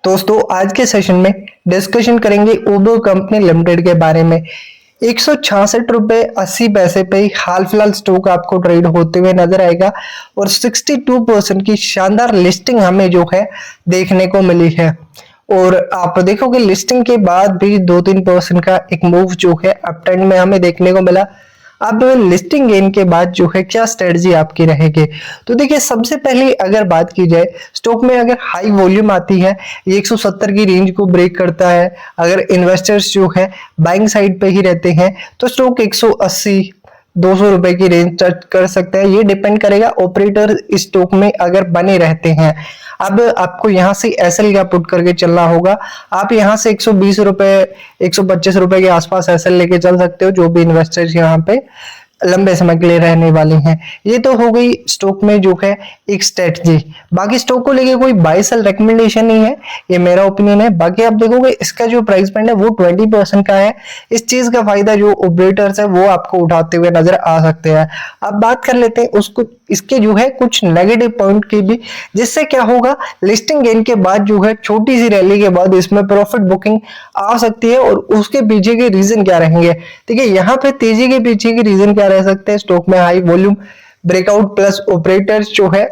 दोस्तों आज के सेशन में डिस्कशन करेंगे उबर कंपनी लिमिटेड के बारे में। 166 रुपए 80 पैसे पे हाल फिलहाल स्टॉक आपको ट्रेड होते हुए नजर आएगा और 62% की शानदार लिस्टिंग हमें जो है देखने को मिली है। और आप देखोगे लिस्टिंग के बाद भी 2-3% का एक मूव जो है अप ट्रेंड में हमें देखने को मिला। अब लिस्टिंग गेन के बाद जो है क्या स्ट्रेटजी आपकी रहेगी, तो देखिए सबसे पहले अगर बात की जाए स्टॉक में अगर हाई वॉल्यूम आती है, ये 170 की रेंज को ब्रेक करता है, अगर इन्वेस्टर्स जो है बाइंग साइड पे ही रहते हैं तो स्टॉक 180-200 रुपए की रेंज टच कर सकता है। ये डिपेंड करेगा ऑपरेटर स्टॉक में अगर बने रहते हैं। अब आपको यहाँ से एसएल का पुट करके चलना होगा। आप यहाँ से 120 रुपए 125 रुपए के आसपास एसएल लेके चल सकते हो, जो भी इन्वेस्टर्स यहाँ पे लंबे समय के लिए रहने वाले हैं। ये तो हो गई स्टॉक में जो है एक स्ट्रेटजी। बाकी स्टॉक को लेके कोई बाय सेल रिकमेंडेशन नहीं है, ये मेरा ओपिनियन है। बाकी आप देखोगे इसका जो प्राइस बैंड है वो 20% का है। इस चीज का फायदा जो ऑपरेटर्स है वो आपको उठाते हुए नजर आ सकते हैं। अब बात कर लेते हैं उसको इसके जो है कुछ नेगेटिव पॉइंट की भी, जिससे क्या होगा लिस्टिंग गेन के बाद जो है छोटी सी रैली के बाद इसमें प्रॉफिट बुकिंग आ सकती है। और उसके पीछे के रीजन क्या रहेंगे, देखिए यहाँ पे तेजी के पीछे के रीजन क्या रह सकते हैं। स्टॉक में high volume breakout plus operators जो है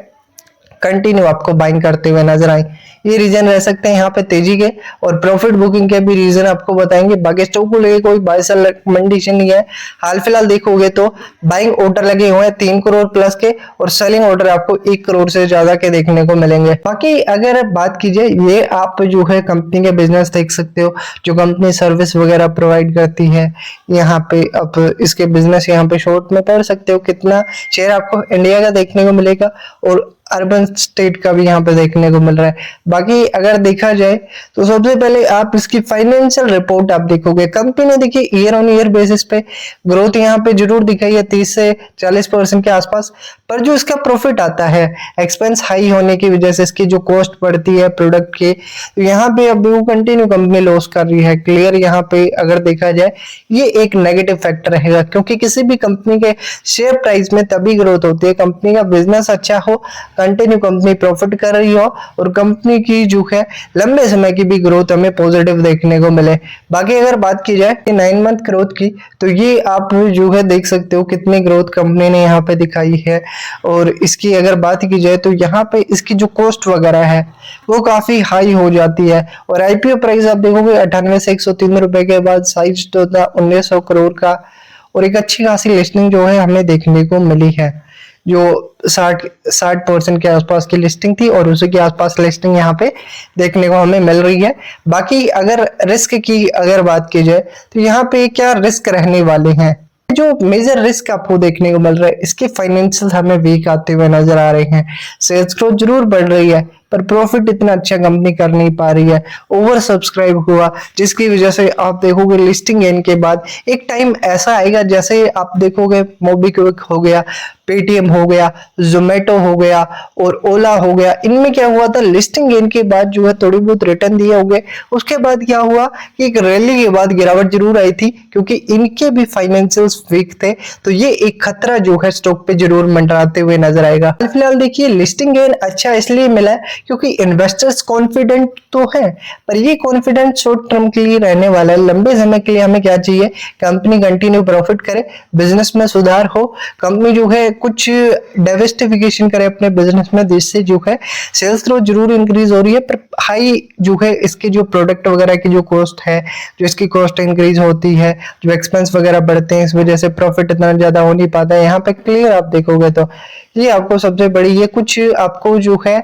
कंटिन्यू आपको बाइंग करते हुए नजर आए, ये रीजन रह सकते हैं यहाँ पे तेजी के। और प्रॉफिट बुकिंग के भी रीजन आपको बताएंगे। बाकी स्टॉक को लेके कोई बाय सेल रिकमेंडेशन नहीं है। हाल फिलहाल देखोगे तो बाइंग ऑर्डर लगे हुए हैं 3 करोड़ प्लस के और सेलिंग ऑर्डर आपको 1 करोड़ से ज्यादा के देखने को मिलेंगे। बाकी अगर बात की जाए, ये आप जो है कंपनी के बिजनेस देख सकते हो, जो कंपनी सर्विस वगैरह प्रोवाइड करती है। यहाँ पे आप इसके बिजनेस यहाँ पे शॉर्ट में पढ़ सकते हो, कितना शेयर आपको इंडिया का देखने को मिलेगा और अर्बन स्टेट का भी यहाँ पे देखने को मिल रहा है। बाकी अगर देखा जाए तो सबसे पहले आप इसकी फाइनेंशियल रिपोर्ट आप देखोगे, कंपनी ने देखिए ईयर ऑन ईयर बेसिस पे ग्रोथ यहाँ पे जरूर दिखाई है 30 से 40% के आसपास। पर जो इसका प्रॉफिट आता है एक्सपेंस हाई होने की वजह से इसकी जो कॉस्ट बढ़ती है प्रोडक्ट की, तो यहाँ पे अब वो कंटिन्यू कंपनी लॉस कर रही है। क्लियर यहाँ पे अगर देखा जाए ये एक नेगेटिव फैक्टर रहेगा, क्योंकि किसी भी कंपनी के शेयर प्राइस में तभी ग्रोथ होती है कंपनी का बिजनेस अच्छा हो, कंटिन्यू कंपनी प्रॉफिट कर रही हो और कंपनी की जो है लंबे समय की भी ग्रोथ हमें पॉजिटिव देखने को मिले। बाकी अगर बात की जाए 9 मंथ ग्रोथ की, तो ये आप जो है देख सकते हो कितनी ग्रोथ कंपनी ने यहाँ पे दिखाई है। और इसकी अगर बात की जाए तो यहाँ पे इसकी जो कॉस्ट वगैरह है वो काफी हाई हो जाती है। और आईपीओ प्राइस आप देखोगे 98 से 103 रुपए के बाद साइज तो था 1900 करोड़ का। और एक अच्छी खासी लिस्टिंग जो है हमें देखने को मिली है, जो 60% के आसपास की लिस्टिंग थी और उसी के आसपास लिस्टिंग यहाँ पे देखने को हमें मिल रही है। बाकी अगर रिस्क की अगर बात की जाए तो यहाँ पे क्या रिस्क रहने वाले हैं, जो मेजर रिस्क आपको देखने को मिल रहा है इसके फाइनेंशियल हमें वीक आते हुए नजर आ रहे हैं। सेल्स ग्रोथ जरूर बढ़ रही है पर प्रॉफिट इतना अच्छा कंपनी कर नहीं पा रही है, ओवर सब्सक्राइब हुआ, जिसकी वजह से आप देखोगे लिस्टिंग गेन के बाद एक टाइम ऐसा आएगा, जैसे आप देखोगे मोबीक्विक हो गया, पेटीएम हो गया, जोमेटो हो गया और ओला हो गया, इनमें क्या हुआ था लिस्टिंग गेन के बाद जो है थोड़ी बहुत रिटर्न दिए हो गए। उसके बाद क्या हुआ कि एक रैली के बाद गिरावट जरूर आई थी, क्योंकि इनके भी फाइनेंशियल्स वीक थे। तो ये एक खतरा जो है स्टॉक पे जरूर मंडराते हुए नजर आएगा। फिलहाल देखिए लिस्टिंग गेन अच्छा इसलिए मिला है क्योंकि इन्वेस्टर्स कॉन्फिडेंट तो है, पर ये कॉन्फिडेंट शॉर्ट टर्म के लिए रहने वाला है। लंबे समय के लिए हमें क्या चाहिए, कंपनी कंटिन्यू प्रॉफिट करे, बिजनेस में सुधार हो, कंपनी जो है कुछ डाइवर्सिफिकेशन करे अपने बिजनेस में, जिससे जो है सेल्स ग्रोथ जरूर इंक्रीज हो रही है। पर हाई जो है इसके जो प्रोडक्ट वगैरह की जो कॉस्ट है, जो इसकी कॉस्ट इंक्रीज होती है, जो एक्सपेंस वगैरह बढ़ते हैं, इस वजह से प्रॉफिट इतना ज्यादा हो नहीं पाता है। यहाँ पे क्लियर आप देखोगे तो ये आपको सबसे बड़ी ये कुछ आपको जो है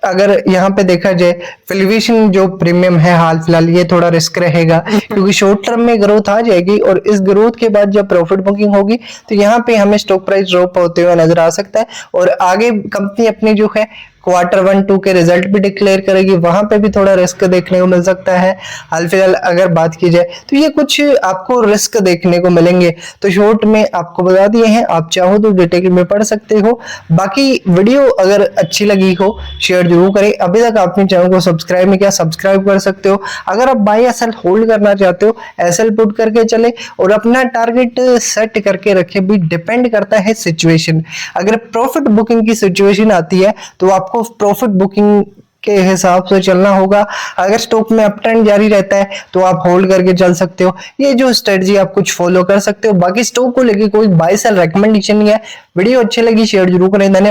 अगर यहाँ पे देखा जाए फिल्वेशन जो प्रीमियम है हाल फिलहाल, ये थोड़ा रिस्क रहेगा क्योंकि शॉर्ट टर्म में ग्रोथ आ जाएगी और इस ग्रोथ के बाद जब प्रॉफिट बुकिंग होगी तो यहाँ पे हमें स्टॉक प्राइस ड्रॉप होते हुए नजर आ सकता है। और आगे कंपनी अपनी जो है Q1-2 के रिजल्ट भी डिक्लेयर करेगी, वहां पे भी थोड़ा रिस्क देखने को मिल सकता है। हाल फिलहाल अगर बात की जाए तो ये कुछ आपको रिस्क देखने को मिलेंगे, तो शॉर्ट में आपको बता दिए हैं, आप चाहो तो डिटेल में पढ़ सकते हो। बाकी वीडियो अगर अच्छी लगी हो शेयर जरूर करें। अभी तक आपने चैनल को सब्सक्राइब नहीं किया, सब्सक्राइब कर सकते हो। अगर आप बाय या सेल होल्ड करना चाहते हो, एसएल पुट करके चले और अपना टारगेट सेट करके रखे, भी डिपेंड करता है सिचुएशन। अगर प्रॉफिट बुकिंग की सिचुएशन आती है तो आपको प्रॉफिट बुकिंग के हिसाब से चलना होगा। अगर स्टॉक में अप ट्रेंड जारी रहता है तो आप होल्ड करके चल सकते हो, ये जो स्ट्रेटजी आप कुछ फॉलो कर सकते हो। बाकी स्टॉक को लेके कोई बाय सेल रिकमेंडेशन नहीं है। वीडियो अच्छी लगी शेयर जरूर करें। धन्यवाद।